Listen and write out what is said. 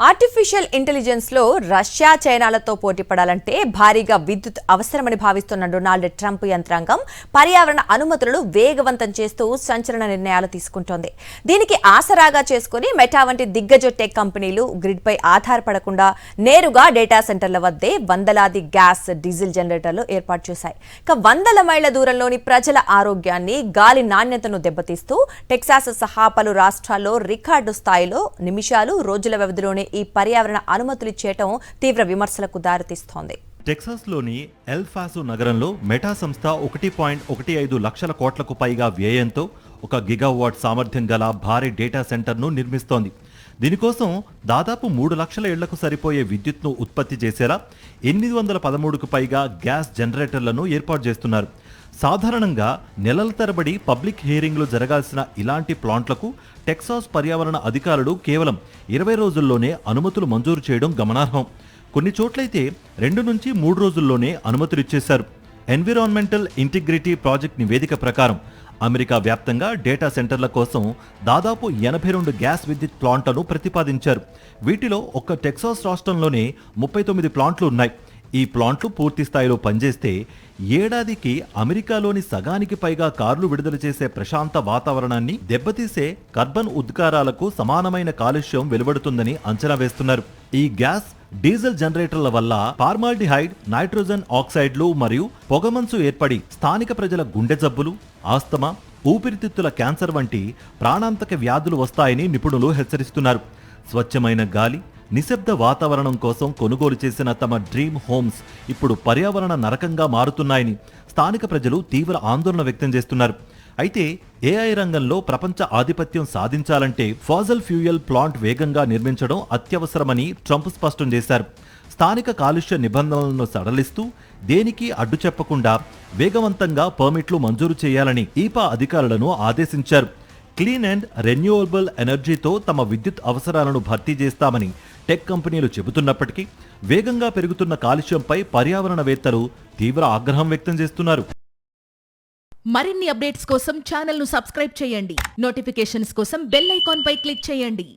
Artificial intelligence లో Russia చైనాలతో పోటీ పడాలంటే భారీగా విద్యుత్ అవసరమని భావిస్తున్న డొనాల్డ్ ట్రంప్ యంత్రాంగం పర్యావరణ అనుమతులను వేగవంతం చేస్తూ సంచలన నిర్ణయాలు తీసుకుంటోంది. దీనికి ఆసరాగా చేసుకుని మెటా వంటి దిగ్గజ టెక్ కంపెనీలు గ్రిడ్ పై ఆధారపడకుండా నేరుగా డేటా సెంటర్ల వద్దే వందలాది గ్యాస్, డీజిల్ జనరేటర్లు ఏర్పాటు చేశాయి. వందల మైళ్ల దూరంలోని ప్రజల ఆరోగ్యాన్ని, గాలి నాణ్యతను దెబ్బతీస్తూ టెక్సాస్ సహా పలు రాష్ట్రాల్లో రికార్డు స్థాయిలో నిమిషాలు, రోజుల వ్యవధిలోనే ఈ పర్యావరణ అనుమతులు ఇచ్చేయటం తీవ్ర విమర్శలకు దారితీస్తోంది. టెక్సాస్లోని ఎల్ పాసో నగరంలో మెటా సంస్థ 1.15 లక్షల కోట్లకు పైగా వ్యయంతో ఒక గిగావాట్ సామర్థ్యం గల భారీ డేటా సెంటర్ను నిర్మిస్తోంది. దీనికోసం దాదాపు 3 లక్షల ఇళ్లకు సరిపోయే విద్యుత్ను ఉత్పత్తి చేసేలా 813కు పైగా గ్యాస్ జనరేటర్లను ఏర్పాటు చేస్తున్నారు. సాధారణంగా నెలల తరబడి పబ్లిక్ హియరింగ్లు జరగాల్సిన ఇలాంటి ప్లాంట్లకు టెక్సాస్ పర్యావరణ అధికారులు కేవలం 20 రోజుల్లోనే అనుమతులు మంజూరు చేయడం గమనార్హం. కొన్ని చోట్లయితే 2 నుంచి 3 రోజుల్లోనే అనుమతులు ఇచ్చేశారు. ఎన్విరాన్మెంటల్ ఇంటిగ్రిటీ ప్రాజెక్ట్ నివేదిక ప్రకారం అమెరికా వ్యాప్తంగా డేటా సెంటర్ల కోసం దాదాపు 82 గ్యాస్ విద్యుత్ ప్లాంట్లను ప్రతిపాదించారు. వీటిలో ఒక్క టెక్సాస్ రాష్ట్రంలోనే 39 ప్లాంట్లు ఉన్నాయి. ఈ ప్లాంట్లు పూర్తి స్థాయిలో పనిచేస్తే ఏడాదికి అమెరికాలోని సగానికి పైగా కార్లు విడుదల చేసే ప్రశాంత వాతావరణాన్ని దెబ్బతీసే కార్బన్ ఉద్గారాలకు సమానమైన కాలుష్యం వెలువడుతుందని అంచనా వేస్తున్నారు. ఈ గ్యాస్, డీజిల్ జనరేటర్ల వల్ల ఫార్మాల్డిహైడ్, నైట్రోజన్ ఆక్సైడ్లు మరియు పొగమంచు ఏర్పడి స్థానిక ప్రజల గుండె జబ్బులు, ఆస్తమా, ఊపిరితిత్తుల క్యాన్సర్ వంటి ప్రాణాంతక వ్యాధులు వస్తాయని నిపుణులు హెచ్చరిస్తున్నారు. స్వచ్ఛమైన గాలి, నిశ్శబ్ద వాతావరణం కోసం కొనుగోలు చేసిన తమ డ్రీమ్ హోమ్స్ ఇప్పుడు పర్యావరణ నరకంగా మారుతున్నాయని స్థానిక ప్రజలు తీవ్ర ఆందోళన వ్యక్తం చేస్తున్నారు. అయితే ఏఐ రంగంలో ప్రపంచ ఆధిపత్యం సాధించాలంటే ఫాజల్ ఫ్యూయల్ ప్లాంట్ వేగంగా నిర్మించడం అత్యవసరమని ట్రంప్ స్పష్టం చేశారు. స్థానిక కాలుష్య నిబంధనలను సడలిస్తూ దేనికి అడ్డు చెప్పకుండా వేగవంతంగా పర్మిట్లు మంజూరు చేయాలని ఈపా అధికారులను ఆదేశించారు. క్లీన్ అండ్ రెన్యూవబుల్ ఎనర్జీతో తమ విద్యుత్ అవసరాలను భర్తీ చేస్తామని టెక్ కంపెనీలు చెబుతున్నప్పటికీ వేగంగా పెరుగుతున్న కాలుష్యంపై పర్యావరణవేత్తలు తీవ్ర ఆగ్రహం వ్యక్తం చేస్తున్నారు. మరిన్ని అప్డేట్స్ కోసం ఛానల్ను సబ్స్క్రైబ్ చేయండి. నోటిఫికేషన్స్ కోసం బెల్ ఐకాన్ పై క్లిక్ చేయండి.